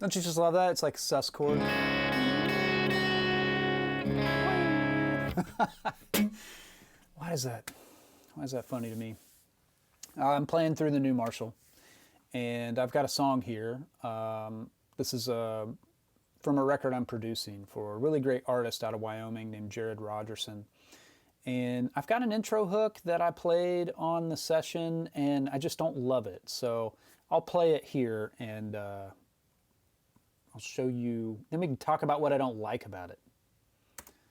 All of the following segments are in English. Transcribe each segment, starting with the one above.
Don't you just love that? It's like sus chord. Why is that funny to me? I'm playing through the new Marshall, and I've got a song here. This is from a record I'm producing for a really great artist out of Wyoming named Jared Rogerson. And I've got an intro hook that I played on the session, and I just don't love it. So I'll play it here, and I'll show you. Then we can talk about what I don't like about it.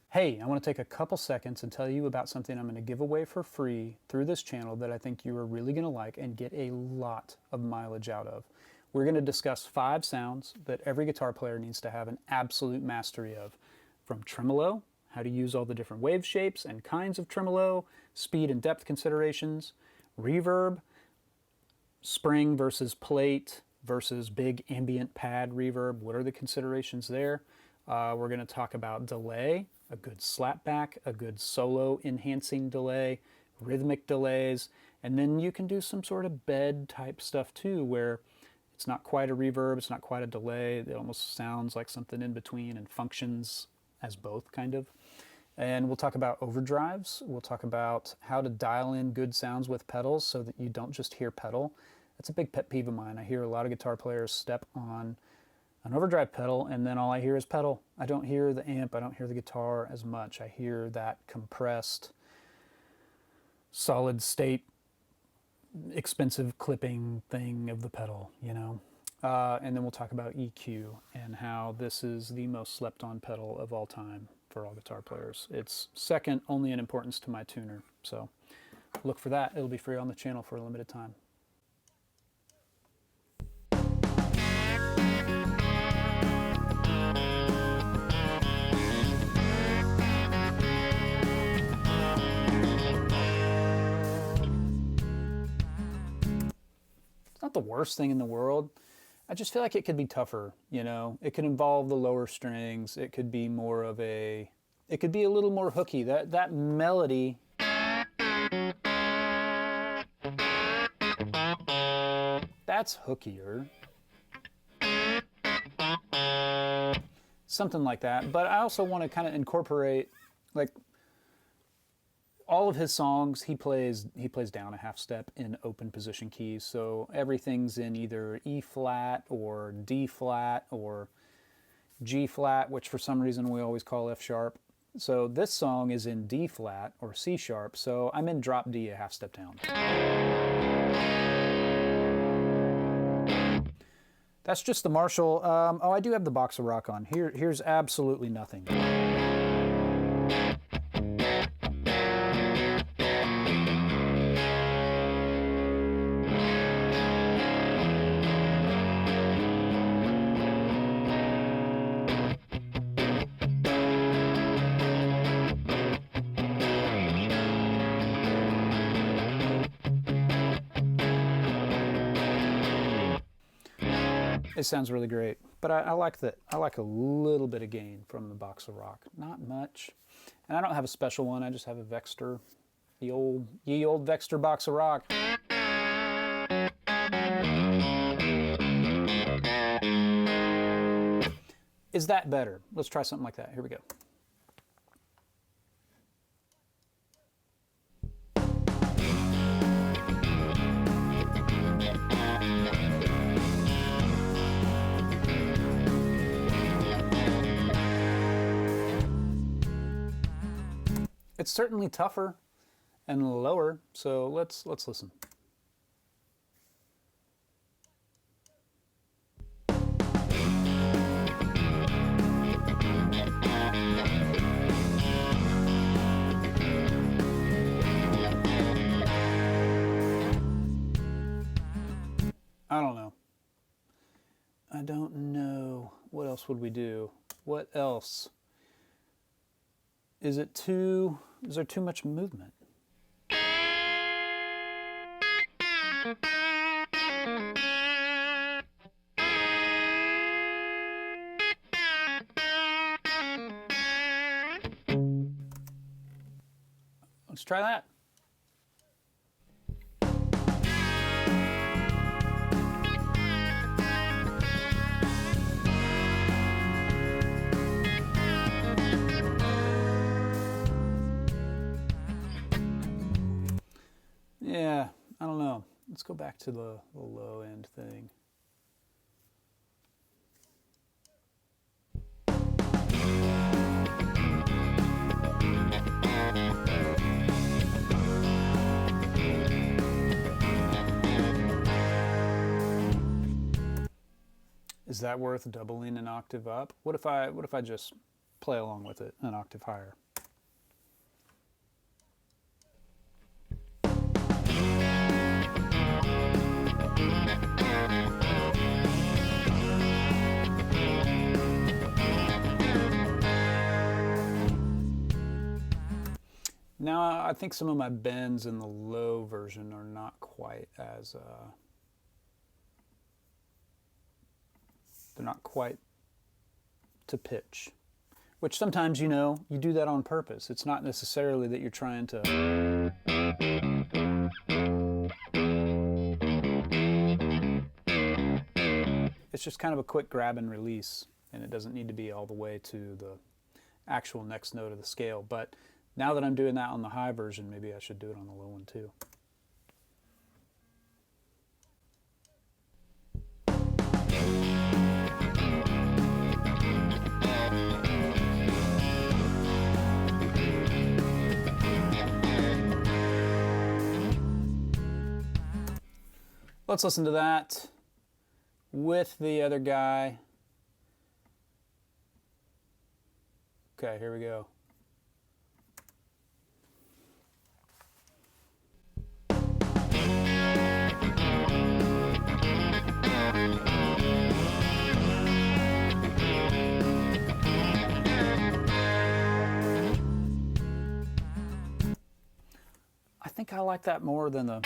Hey, I want to take a couple seconds and tell you about something I'm going to give away for free through this channel that I think you are really going to like and get a lot of mileage out of. We're going to discuss 5 sounds that every guitar player needs to have an absolute mastery of, from tremolo, how to use all the different wave shapes and kinds of tremolo, speed and depth considerations, reverb, spring versus plate versus big ambient pad reverb. What are the considerations there? We're going to talk about delay, a good slapback, a good solo enhancing delay, rhythmic delays, and then you can do some sort of bed type stuff too, where it's not quite a reverb, it's not quite a delay, it almost sounds like something in between and functions as both, kind of. And we'll talk about overdrives. We'll talk about how to dial in good sounds with pedals so that you don't just hear pedal. That's a big pet peeve of mine. I hear a lot of guitar players step on an overdrive pedal and then all I hear is pedal. I don't hear the amp, I don't hear the guitar as much. I hear that compressed, solid state, expensive clipping thing of the pedal, you know. And then we'll talk about EQ and how this is the most slept on pedal of all time for all guitar players. It's second only in importance to my tuner. So look for that. It'll be free on the channel for a limited time. It's not the worst thing in the world. I just feel like it could be tougher, you know. It could involve the lower strings. It could be more of a, it could be a little more hooky. That melody, that's hookier. Something like that. But I also want to kind of incorporate, like, all of his songs, he plays down a half step in open position keys. So everything's in either E flat or D flat or G flat, which for some reason we always call F sharp. So this song is in D flat or C sharp. So I'm in drop D a half step down. That's just the Marshall. Oh, I do have the box of rock on. Here's absolutely nothing. It sounds really great, but I like that. I like a little bit of gain from the box of rock, not much. And I don't have a special one. I just have a Vexter, ye old Vexter box of rock. Is that better? Let's try something like that. Here we go. It's certainly tougher and lower, so let's listen. I don't know. I don't know. What else would we do? What else? Is there too much movement? Let's try that. Yeah, I don't know. Let's go back to the low end thing. Is that worth doubling an octave up? What if I just play along with it an octave higher? Now I think some of my bends in the low version are not quite as they're not quite to pitch, which sometimes, you know, you do that on purpose. It's not necessarily that you're trying to it's just kind of a quick grab and release, and it doesn't need to be all the way to the actual next note of the scale. But now that I'm doing that on the high version, maybe I should do it on the low one too. Let's listen to that with the other guy. Okay, here we go. I think I like that more than the...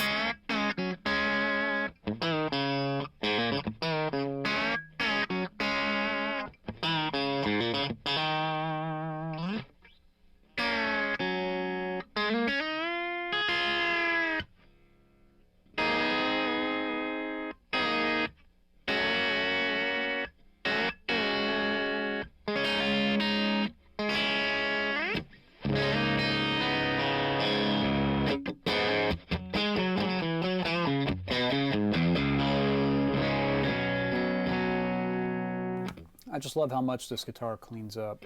I just love how much this guitar cleans up.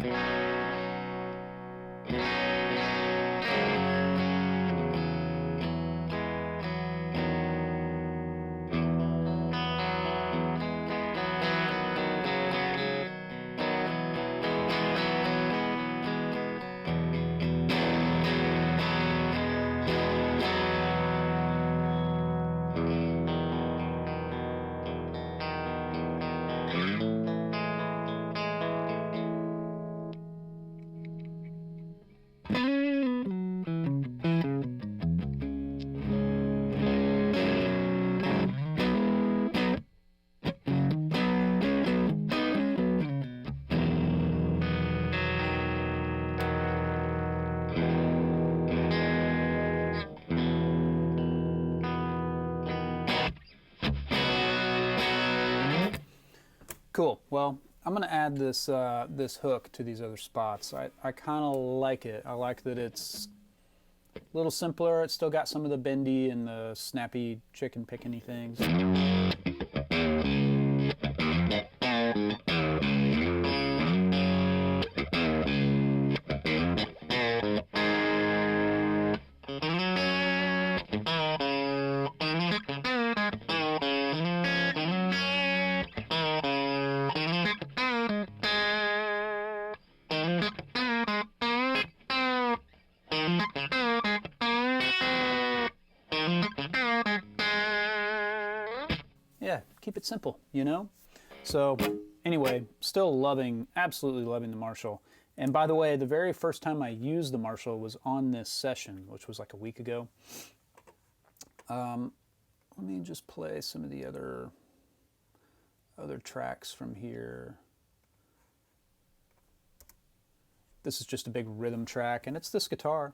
Cool. Well, I'm going to add this this hook to these other spots. I kind of like it. I like that it's a little simpler. It's still got some of the bendy and the snappy chicken pickany things. Yeah, keep it simple, you know? So anyway, still loving, absolutely loving the Marshall. And by the way, the very first time I used the Marshall was on this session, which was like a week ago. Let me just play some of the other tracks from here. This is just a big rhythm track, and it's this guitar.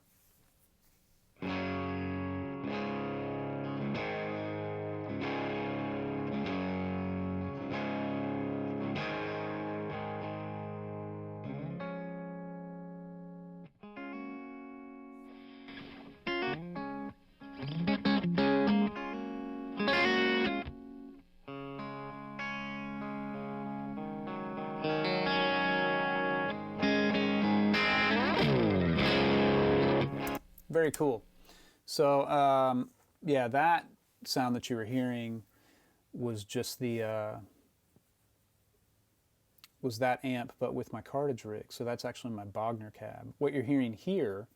very cool. So yeah, that sound that you were hearing was just the was that amp, but with my cartridge rig. So that's actually my Bogner cab. What you're hearing here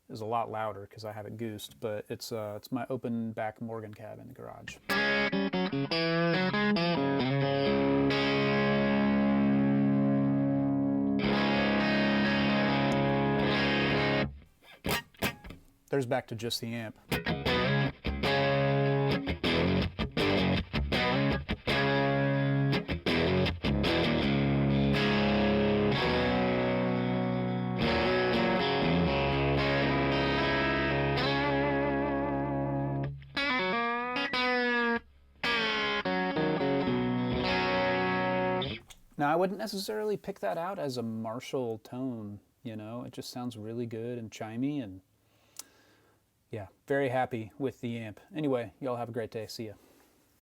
is a lot louder because I have it goosed, but it's my open back Morgan cab in the garage. There's back to just the amp. Now, I wouldn't necessarily pick that out as a Marshall tone, you know, it just sounds really good and chimey, and yeah, very happy with the amp. Anyway, y'all have a great day. See ya.